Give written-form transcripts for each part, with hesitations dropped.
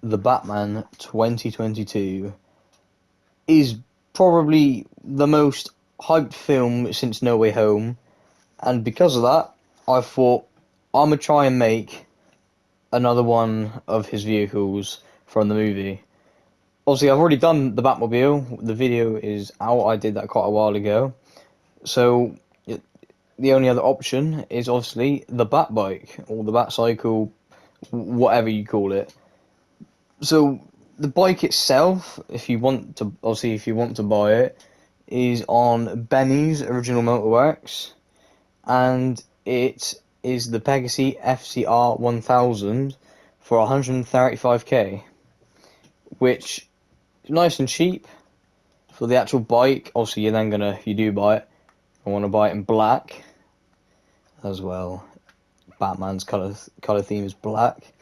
The Batman 2022 is probably the most hyped film since No Way Home, and because of that, I thought I'm gonna try and make another one of his vehicles from the movie. Obviously, I've already done the Batmobile. The video is out. I did that quite a while ago. So the only other option is obviously the Batbike or the Batcycle, whatever you call it. So the bike itself, if you want to buy it, is on Benny's Original Motorworks, and it is the Pegasy FCR 1000 for 135k, which is nice and cheap for the actual bike. Obviously, if you do buy it, I want to buy it in black as well. Batman's color theme is black,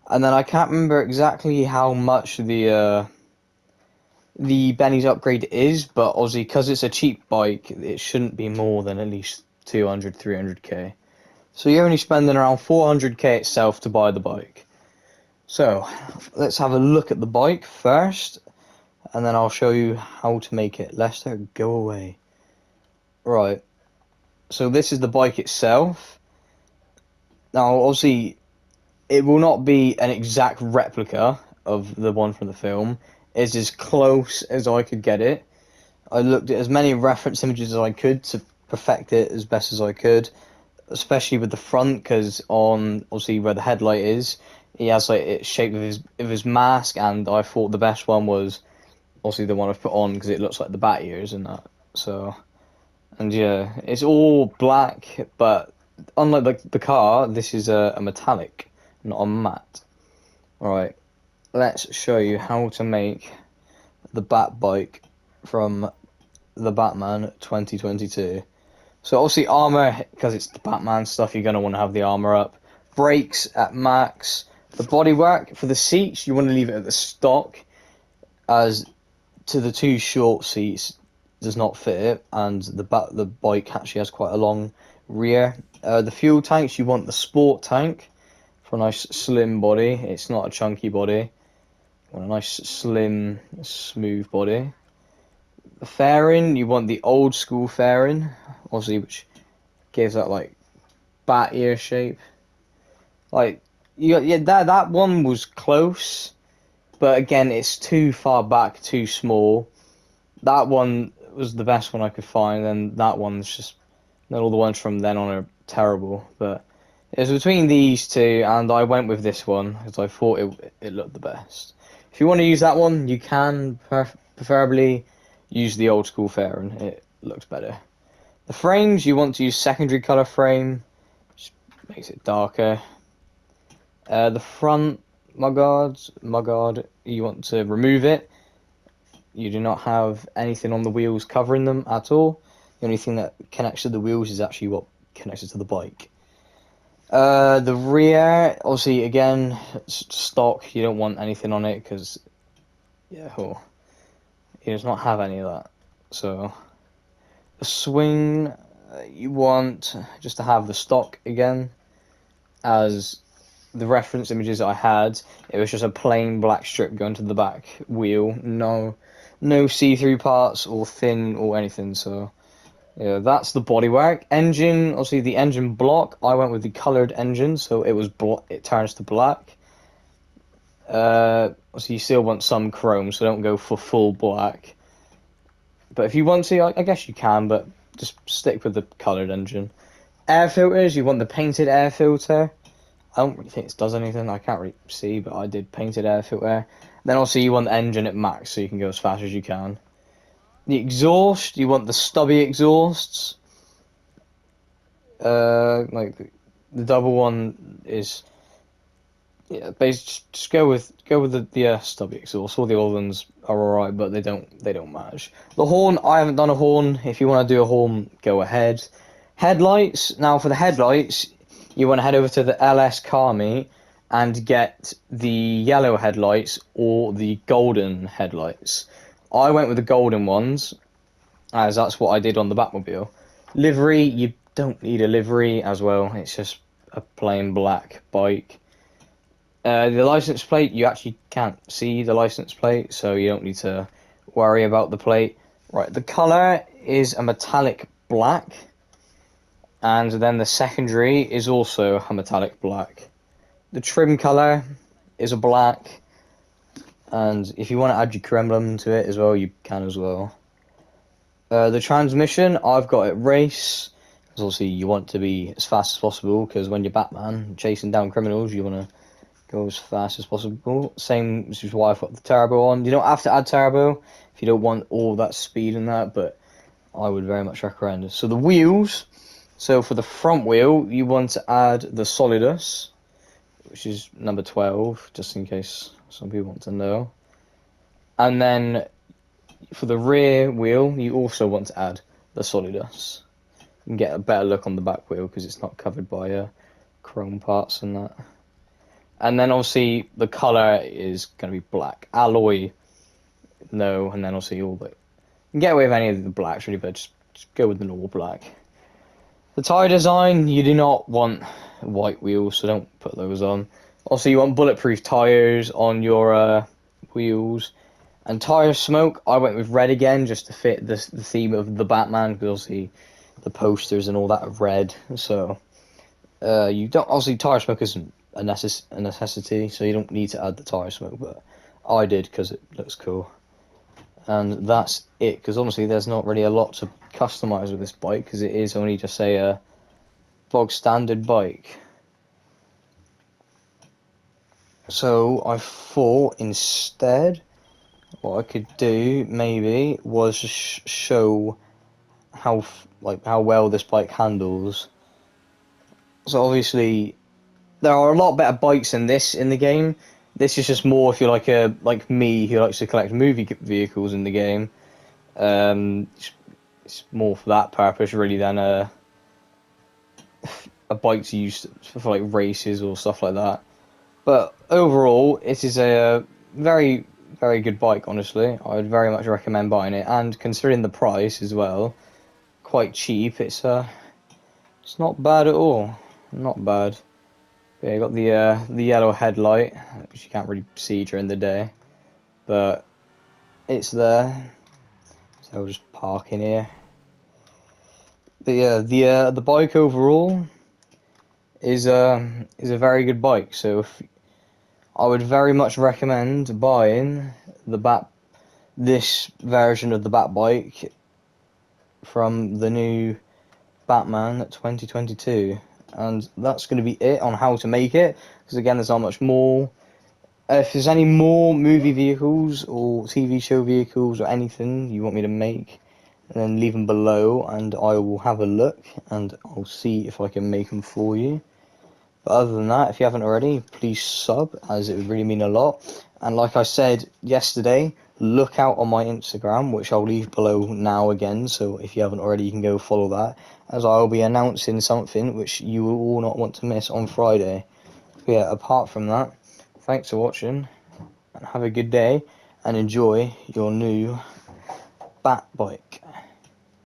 and then I can't remember exactly how much the Benny's upgrade is, but obviously because it's a cheap bike, it shouldn't be more than at least 200, 300k. So you're only spending around 400k itself to buy the bike. So let's have a look at the bike first, and then I'll show you how to make it. Lester, go away. Right, so this is the bike itself. Now, obviously, it will not be an exact replica of the one from the film. It's as close as I could get it. I looked at as many reference images as I could to perfect it as best as I could, especially with the front, because on obviously where the headlight is, he has like it shaped of his mask, and I thought the best one was obviously the one I've put on because it looks like the bat ears and that. So, and yeah, it's all black, but unlike the car, this is a metallic, not a matte. Alright, let's show you how to make the Bat bike from the Batman 2022. So obviously armor, because it's the Batman stuff, you're going to want to have the armor up. Brakes at max. The bodywork, for the seats, you want to leave it at the stock, as to the two short seats does not fit it, and the bike actually has quite a long rear. The fuel tanks, you want the sport tank for a nice slim body. It's not a chunky body. You want a nice slim, smooth body. The fairing, you want the old school fairing, obviously, which gives that like bat ear shape. Like that one was close, but again, it's too far back, too small. That one was the best one I could find, and that one's just. Then all the ones from then on are terrible, but it was between these two, and I went with this one because I thought it looked the best. If you want to use that one, you can preferably use the old school fairing. It looks better. The frames, you want to use secondary color frame, which makes it darker. The front mudguard, you want to remove it. You do not have anything on the wheels covering them at all. The only thing that connects to the wheels is actually what connects it to the bike. The rear, obviously, again, stock. You don't want anything on it because, yeah, he does not have any of that. So, the swing, you want just to have the stock again, as the reference images I had, it was just a plain black strip going to the back wheel. No see-through parts or thin or anything. So. Yeah, that's the bodywork. Engine, obviously the engine block, I went with the coloured engine, so it turns to black. So you still want some chrome, so don't go for full black. But if you want to, I guess you can, but just stick with the coloured engine. Air filters, you want the painted air filter. I don't really think it does anything, I can't really see, but I did painted air filter. Then also you want the engine at max, so you can go as fast as you can. The exhaust, you want the stubby exhausts. Like the double one is, yeah, basically just go with the stubby exhaust. All the other ones are alright, but they don't match. The horn, I haven't done a horn. If you want to do a horn, go ahead. Headlights. Now for the headlights, you want to head over to the LS Car Meet and get the yellow headlights or the golden headlights. I went with the golden ones, as that's what I did on the Batmobile. Livery, you don't need a livery as well. It's just a plain black bike. The license plate, you actually can't see the license plate, so you don't need to worry about the plate. Right, the colour is a metallic black, and then the secondary is also a metallic black. The trim colour is a black, and if you want to add your creme emblem to it as well, you can as well. The transmission, I've got it race, because obviously you want to be as fast as possible, because when you're Batman chasing down criminals, you want to go as fast as possible. Same, which is why I've got the turbo on. You don't have to add turbo if you don't want all that speed in that, but I would very much recommend it. So the wheels, so for the front wheel, you want to add the Solidus, which is number 12, just in case some people want to know. And then for the rear wheel, you also want to add the Solidus. You can get a better look on the back wheel because it's not covered by chrome parts and that. And then obviously the colour is going to be black. Alloy, no, and then obviously all the... You can get away with any of the blacks really, but just go with the normal black. The tyre design, you do not want white wheels, so don't put those on. Also, you want bulletproof tyres on your wheels. And tyre smoke, I went with red again, just to fit the theme of the Batman, because obviously the posters and all that are red. So, you don't... Obviously, tyre smoke isn't a necessity, so you don't need to add the tyre smoke, but I did because it looks cool. And that's it, because honestly there's not really a lot to customize with this bike, because it is only just a bog standard bike. So I thought instead what I could do maybe was show how well this bike handles. So obviously there are a lot better bikes than this in the game. This is just more if you're like me who likes to collect movie vehicles in the game. It's more for that purpose really than a bike to use for like races or stuff like that. But overall, it is a very, very good bike, honestly. I would very much recommend buying it, and considering the price as well, quite cheap, it's not bad at all. Not bad. But yeah, you got the yellow headlight, which you can't really see during the day, but it's there. So I'll just park in here. But yeah, the bike overall is a very good bike. So I would very much recommend buying this version of the Bat bike from the new Batman 2022. And that's going to be it on how to make it, because again there's not much more. If there's any more movie vehicles or TV show vehicles or anything you want me to make, then leave them below and I will have a look and I'll see if I can make them for you. But other than that, if you haven't already, please sub, as it would really mean a lot. And like I said yesterday, look out on my Instagram, which I'll leave below now again, so if you haven't already, you can go follow that, as I'll be announcing something which you will all not want to miss on Friday. But yeah, apart from that, thanks for watching, and have a good day, and enjoy your new Bat bike.